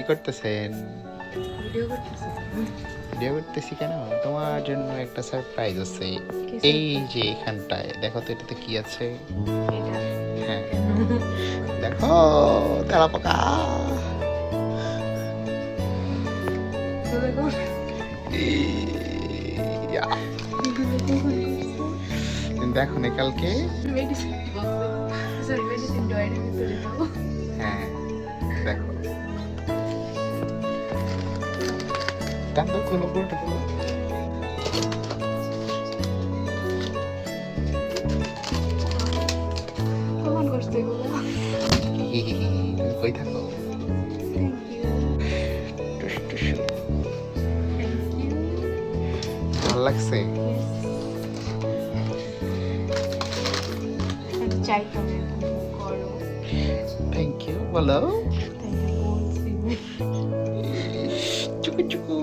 করতেছেন? ভিডিও করতেছি। ভিডিও করতেছি কেন? তোমার জন্য একটা সারপ্রাইজ আছে। কি এই surprise? যে এখানটায় দেখো তো এটাতে কি আছে? এটা হ্যাঁ, কেন? দেখো তেলাপোকা। এগুলো কখন ইয়া, এগুলো কখন করছো? দেখো না কালকে। মেডিসিন বক্সে, সরি মেডিসিন ড্রয়ারের ভিতরে দাও। হ্যাঁ, দেখো টান দাও, খোলো পুরোটা খোলো। কখন করছো এগুলো? তুমি কই থাকো? Thank you. টুস টুসু। Thank you. ভালো লাগছে? আমি চাইতাম এরকম করো। থ্যাংক ইউ বলো। তাই না বলছি। চুকু চুকু।